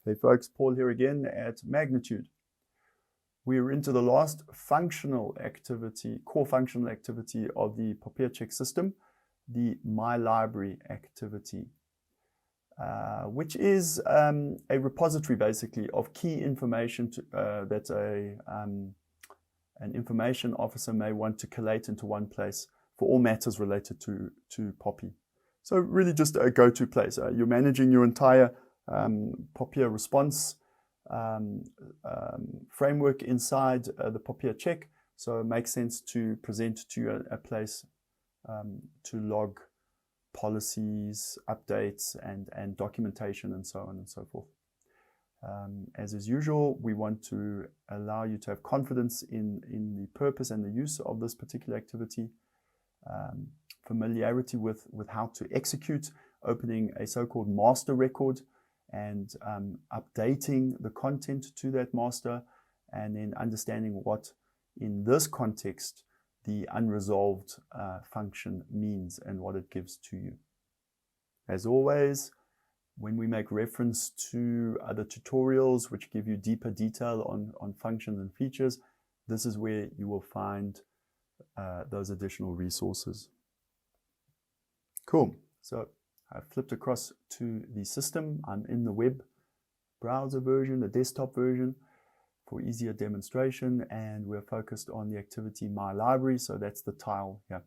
Hey folks, Paul here again at Magnitude. We're into the last functional activity, core functional activity of the POPIAcheck system, the My Library activity, which is a repository basically of key information that an information officer may want to collate into one place for all matters related to POPI. So really just a go-to place. You're managing your entire POPIA response framework inside the POPIacheck, so it makes sense to present to a place to log policies, updates, and documentation, and so on and so forth. As is usual, we want to allow you to have confidence in the purpose and the use of this particular activity, familiarity with how to execute, opening a so-called master record, and updating the content to that master, and then understanding what, in this context, the unresolved function means and what it gives to you. As always, when we make reference to other tutorials which give you deeper detail on functions and features, this is where you will find those additional resources. Cool. So I've flipped across to the system. I'm in the web browser version, the desktop version, for easier demonstration, and we're focused on the activity My Library, so that's the tile here.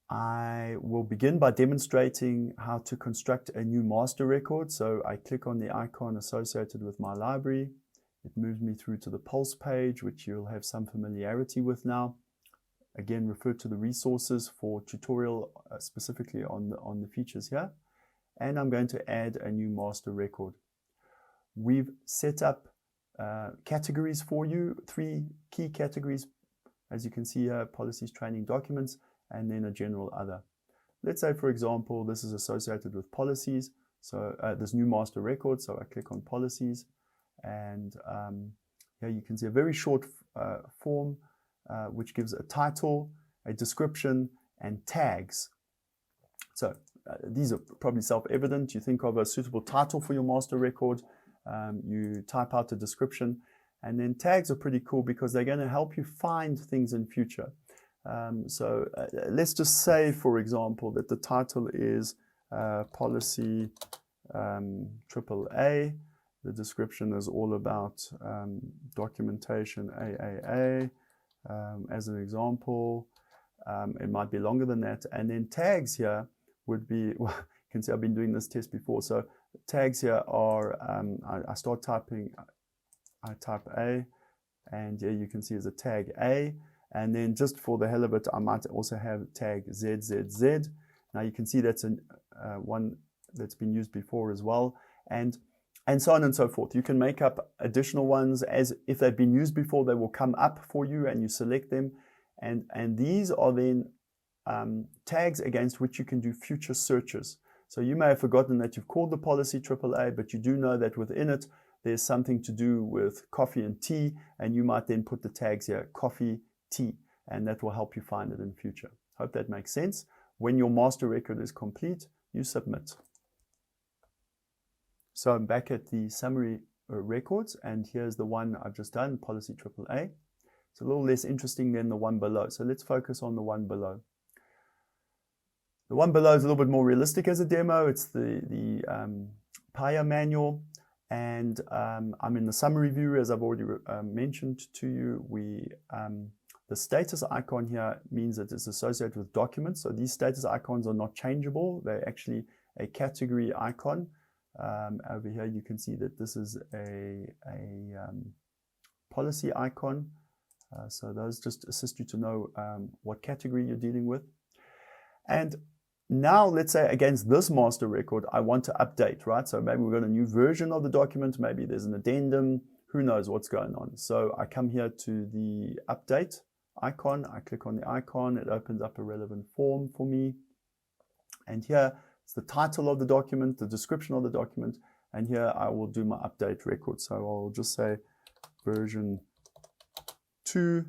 I will begin by demonstrating how to construct a new master record. So I click on the icon associated with My Library. It moves me through to the Pulse page, which you'll have some familiarity with now. Again, refer to the resources for tutorial specifically on the features here. And I'm going to add a new master record. We've set up categories for you, 3 key categories, as you can see here: policies, training, documents, and then a general other. Let's say, for example, this is associated with policies, so this new master record. So I click on policies, and here you can see a very short form which gives a title, a description, and tags. So these are probably self-evident. You think of a suitable title for your master record, you type out a description, and then tags are pretty cool because they're going to help you find things in future. So let's just say, for example, that the title is Policy AAA. The description is all about documentation AAA. As an example, it might be longer than that. And then tags here would be, well, you can see I've been doing this test before. So tags here are, I start typing, I type A, and here you can see as a tag A. And then just for the hell of it, I might also have tag ZZZ. Now you can see that's one that's been used before as well. And so on and so forth. You can make up additional ones, as if they've been used before, they will come up for you and you select them. And these are then tags against which you can do future searches. So you may have forgotten that you've called the policy AAA, but you do know that within it, there's something to do with coffee and tea, and you might then put the tags here, coffee, tea, and that will help you find it in future. Hope that makes sense. When your master record is complete, you submit. So I'm back at the summary records, and here's the one I've just done, policy AAA. It's a little less interesting than the one below, so let's focus on the one below. The one below is a little bit more realistic as a demo. It's the PIA manual, and I'm in the summary view, as I've already mentioned to you. The status icon here means that it's associated with documents, so these status icons are not changeable. They're actually a category icon. Over here you can see that this is a policy icon, so those just assist you to know what category you're dealing with. And now let's say against this master record I want to update, right? So maybe we've got a new version of the document, maybe there's an addendum, who knows what's going on. So I come here to the update icon, I click on the icon, it opens up a relevant form for me, and here it's the title of the document, the description of the document, and here I will do my update record. So I'll just say version 2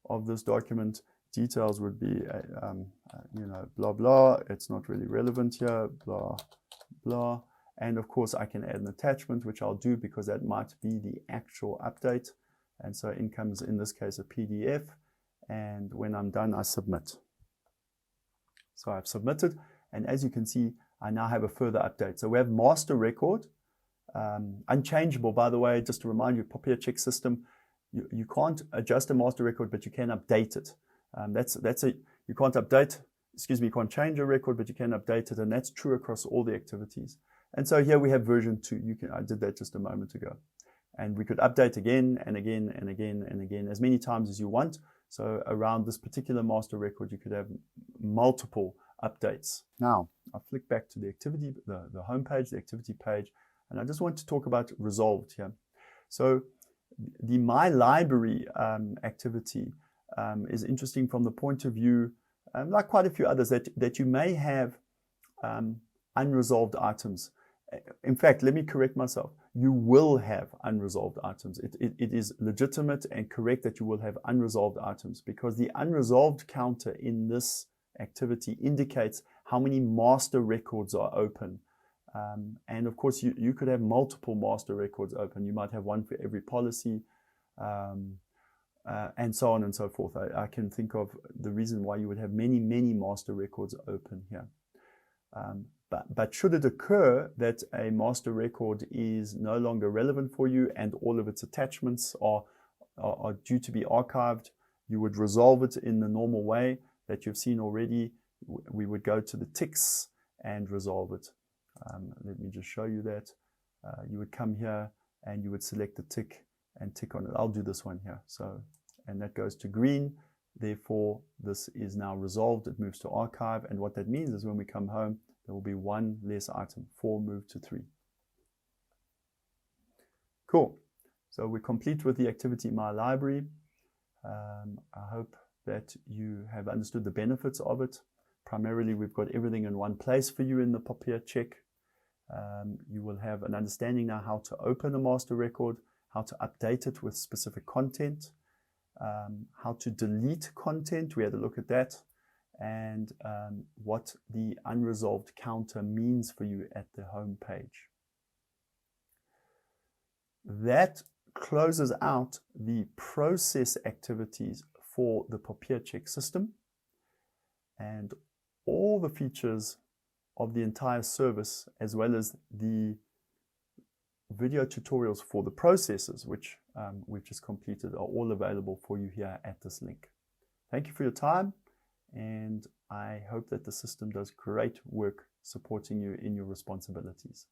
of this document. Details would be, you know, blah, blah. It's not really relevant here, blah, blah. And of course, I can add an attachment, which I'll do because that might be the actual update. And so in comes, in this case, a PDF. And when I'm done, I submit. So I've submitted. And as you can see, I now have a further update. So we have master record, unchangeable, by the way, just to remind you, POPIacheck system, you can't adjust a master record, but you can update it. You can't update, you can't change a record, but you can update it. And that's true across all the activities. And so here we have version 2. I did that just a moment ago. And we could update again and again and again and again, as many times as you want. So around this particular master record, you could have multiple updates. Now, I'll flick back to the activity, the home page, the activity page, and I just want to talk about resolved here. So the My Library activity is interesting from the point of view, like quite a few others, that you may have unresolved items. In fact, let me correct myself. You will have unresolved items. It is legitimate and correct that you will have unresolved items, because the unresolved counter in this activity indicates how many master records are open. And of course, you could have multiple master records open. You might have one for every policy, and so on and so forth. I can think of the reason why you would have many, many master records open here. But should it occur that a master record is no longer relevant for you and all of its attachments are due to be archived, you would resolve it in the normal way that you've seen already. We would go to the ticks and resolve it. Let me just show you that. You would come here and you would select the tick and tick on it. I'll do this one here. So, and that goes to green. Therefore, this is now resolved. It moves to archive. And what that means is when we come home, there will be one less item, 4 moved to 3. Cool. So we're complete with the activity My Library. I hope that you have understood the benefits of it. Primarily, we've got everything in one place for you in the POPIacheck. You will have an understanding now how to open a master record, how to update it with specific content, how to delete content. We had a look at that. And what the unresolved counter means for you at the home page. That closes out the process activities for the POPIacheck system, and all the features of the entire service, as well as the video tutorials for the processes, which we've just completed, are all available for you here at this link. Thank you for your time. And I hope that the system does great work supporting you in your responsibilities.